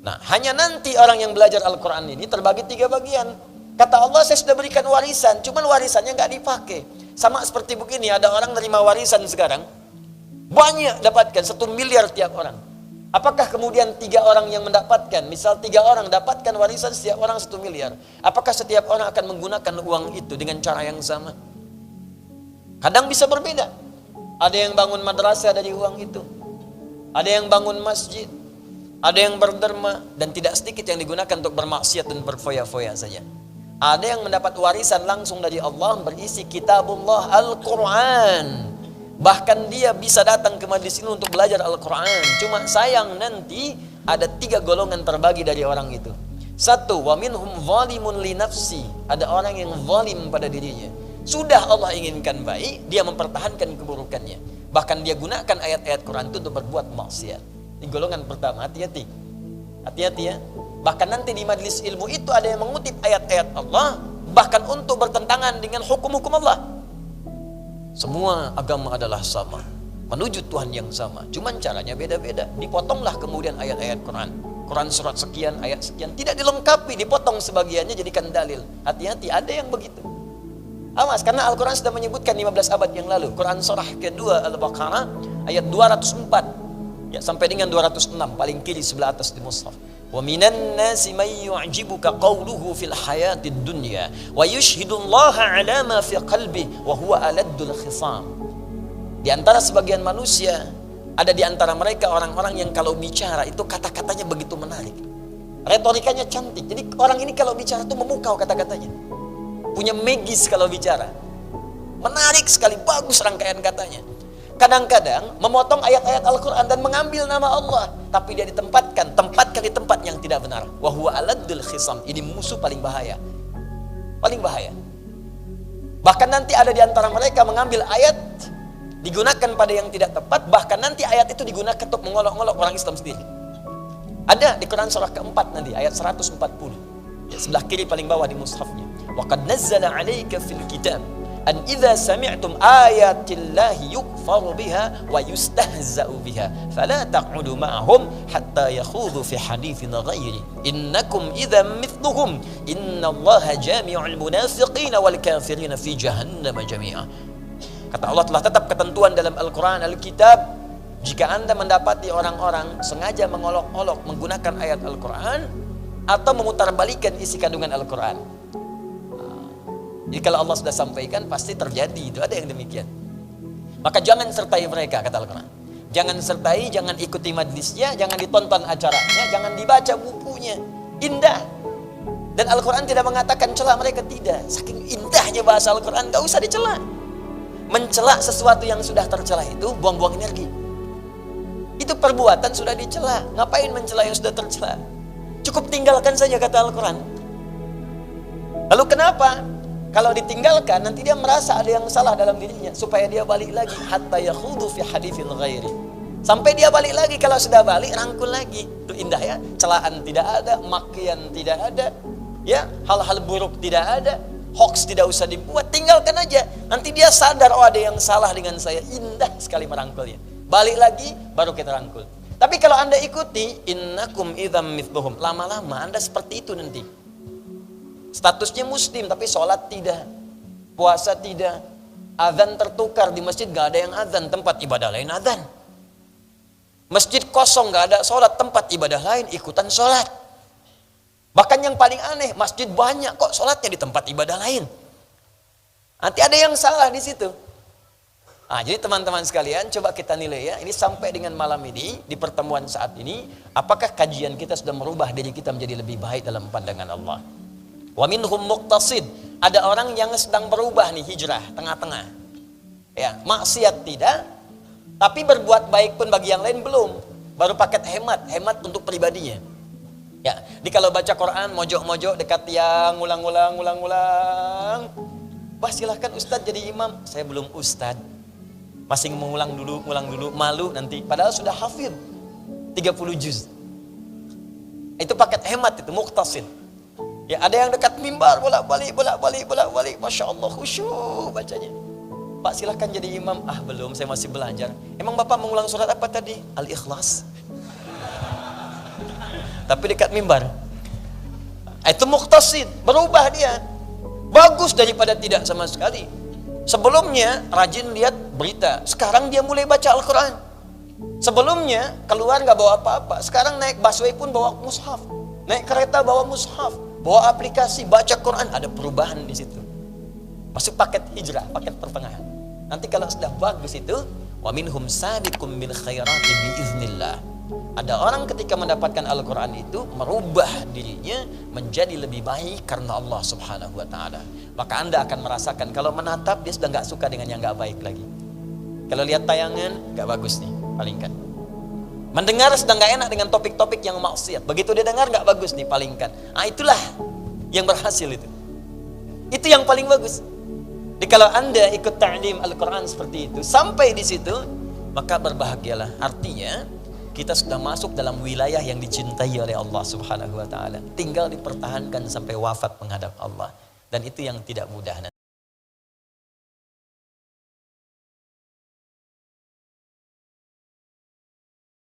Nah, hanya nanti orang yang belajar Al-Quran ini terbagi 3 bagian. Kata Allah, saya sudah berikan warisan, cuman warisannya nggak dipakai. Sama seperti begini, ada orang nerima warisan sekarang, banyak dapatkan, 1 miliar tiap orang. Apakah kemudian 3 orang yang mendapatkan, misal 3 orang dapatkan warisan setiap orang 1 miliar. Apakah setiap orang akan menggunakan uang itu dengan cara yang sama? Kadang bisa berbeda. Ada yang bangun madrasah dari uang itu. Ada yang bangun masjid. Ada yang berderma. Dan tidak sedikit yang digunakan untuk bermaksiat dan berfoya-foya saja. Ada yang mendapat warisan langsung dari Allah berisi kitabullah Al-Quran. Bahkan dia bisa datang ke majlis ini untuk belajar Al-Quran. Cuma sayang nanti ada 3 golongan terbagi dari orang itu. 1, wa minhum zalimun li nafsi. Ada orang yang zalim pada dirinya. Sudah Allah inginkan baik, dia mempertahankan keburukannya. Bahkan dia gunakan ayat-ayat Quran itu untuk berbuat maksiat. Ini golongan pertama, hati-hati. Hati-hati ya. Bahkan nanti di majlis ilmu itu ada yang mengutip ayat-ayat Allah, bahkan untuk bertentangan dengan hukum-hukum Allah. Semua agama adalah sama, menuju Tuhan yang sama. Cuman caranya beda-beda. Dipotonglah kemudian ayat-ayat Quran. Quran surat sekian, ayat sekian. Tidak dilengkapi, dipotong sebagiannya jadikan dalil. Hati-hati, ada yang begitu. Awas, karena Al-Quran sudah menyebutkan 15 abad yang lalu. Quran surah kedua Al-Baqarah ayat 204 ya, sampai dengan 206, paling kiri sebelah atas di mushaf. Wa minan nasi may yu'jibuka qawluhu fil hayatid dunya wa yushhidullaha ala ma fi qalbihi wa huwa aladdul khisam. Di antara sebagian manusia, ada di antara mereka orang-orang yang kalau bicara itu kata-katanya begitu menarik. Retorikanya cantik. Jadi orang ini kalau bicara itu memukau kata-katanya. Punya magis kalau bicara. Menarik sekali, bagus rangkaian katanya. Kadang-kadang memotong ayat-ayat Al-Quran dan mengambil nama Allah, tapi dia tempatkan di tempat yang tidak benar. Wa huwa aladdul khisam. Ini musuh paling bahaya. Paling bahaya. Bahkan nanti ada di antara mereka mengambil ayat digunakan pada yang tidak tepat, bahkan nanti ayat itu digunakan untuk mengolok-olok orang Islam sendiri. Ada di Quran surah keempat nanti ayat 140. Ya, sebelah kiri paling bawah di mushafnya. Wa qad nazzala 'alaika fil kitab an idza sami'tum ayatillahi yukfaru biha wa yustahza'u biha fala taq'udu ma'ahum hatta yakhudhu fi haditsin ghairi innakum idzan mithluhum innallaha jami'ul munafiqina wal kafirina fi jahannam jami'a. Kata Allah, telah tetap ketentuan dalam Al-Quran, Al-Kitab, jika anda mendapati orang-orang sengaja mengolok-olok menggunakan ayat Al-Quran atau memutarbalikkan isi kandungan Al-Quran. Jadi kalau Allah sudah sampaikan pasti terjadi, itu ada yang demikian. Maka jangan sertai mereka, kata Al-Quran. Jangan sertai, jangan ikuti majlisnya, jangan ditonton acaranya, jangan dibaca bukunya. Indah. Dan Al-Quran tidak mengatakan cela mereka, tidak. Saking indahnya bahasa Al-Quran, gak usah dicela. Mencela sesuatu yang sudah tercela itu buang-buang energi. Itu perbuatan sudah dicela. Ngapain mencela yang sudah tercela? Cukup tinggalkan saja, kata Al-Quran. Lalu kenapa? Kalau ditinggalkan, nanti dia merasa ada yang salah dalam dirinya, supaya dia balik lagi. Hatta yakhudhu fi haditsin ghairi. Sampai dia balik lagi. Kalau sudah balik, rangkul lagi. Itu indah ya. Celaan tidak ada, makian tidak ada, ya, hal-hal buruk tidak ada, hoax tidak usah dibuat, tinggalkan aja. Nanti dia sadar, oh ada yang salah dengan saya. Indah sekali merangkulnya. Balik lagi, baru kita rangkul. Tapi kalau anda ikuti, innakum idzam mithluhum, lama-lama anda seperti itu nanti. Statusnya muslim, tapi sholat tidak, puasa tidak, azan tertukar di masjid, gak ada yang azan, tempat ibadah lain azan. Masjid kosong, gak ada sholat, tempat ibadah lain ikutan sholat. Bahkan yang paling aneh, masjid banyak kok sholatnya di tempat ibadah lain. Nanti ada yang salah di situ. Nah, jadi teman-teman sekalian, coba kita nilai ya. Ini sampai dengan malam ini, di pertemuan saat ini, apakah kajian kita sudah merubah diri kita menjadi lebih baik dalam pandangan Allah? Wa minhum muqtasid. Ada orang yang sedang berubah nih, hijrah, tengah-tengah. Ya, maksiat tidak, tapi berbuat baik pun bagi yang lain belum. Baru paket hemat untuk pribadinya. Ya, di kalau baca Quran, mojok-mojok dekat tiang, ulang-ulang. Wah, silahkan Ustadz jadi imam. Saya belum Ustadz. Masih mengulang dulu, malu nanti. Padahal sudah hafid 30 juz. Itu paket hemat, itu muqtasid. Ya, ada yang dekat mimbar bolak-balik. Masya Allah, khusyuk bacanya. Pak, silahkan jadi imam. Ah, belum, saya masih belajar. Emang Bapak mengulang surat apa tadi? Al-Ikhlas. tapi dekat mimbar. Itu muqtasid, berubah dia. Bagus daripada tidak sama sekali. Sebelumnya rajin lihat berita, sekarang dia mulai baca Al-Quran. Sebelumnya keluar nggak bawa apa-apa, sekarang naik busway pun bawa mushaf, naik kereta bawa mushaf, bawa aplikasi, baca Quran. Ada perubahan di situ. Masuk paket hijrah, paket pertengahan. Nanti kalau sudah bagus itu, wa minhum sabiqum bil khairati biiznillah. Ada orang ketika mendapatkan Al-Quran itu merubah dirinya menjadi lebih baik karena Allah Subhanahu wa Ta'ala. Maka Anda akan merasakan kalau menatap dia sudah nggak suka dengan yang nggak baik lagi. Kalau lihat tayangan nggak bagus nih, palingkan. Mendengar sudah nggak enak dengan topik-topik yang maksiat. Begitu dia dengar nggak bagus nih, palingkan. Itulah yang berhasil itu. Itu yang paling bagus. Jadi kalau Anda ikut ta'lim Al-Quran seperti itu sampai di situ, maka berbahagialah. Artinya kita sudah masuk dalam wilayah yang dicintai oleh Allah Subhanahu wa Ta'ala. Tinggal dipertahankan sampai wafat menghadap Allah. Dan itu yang tidak mudah.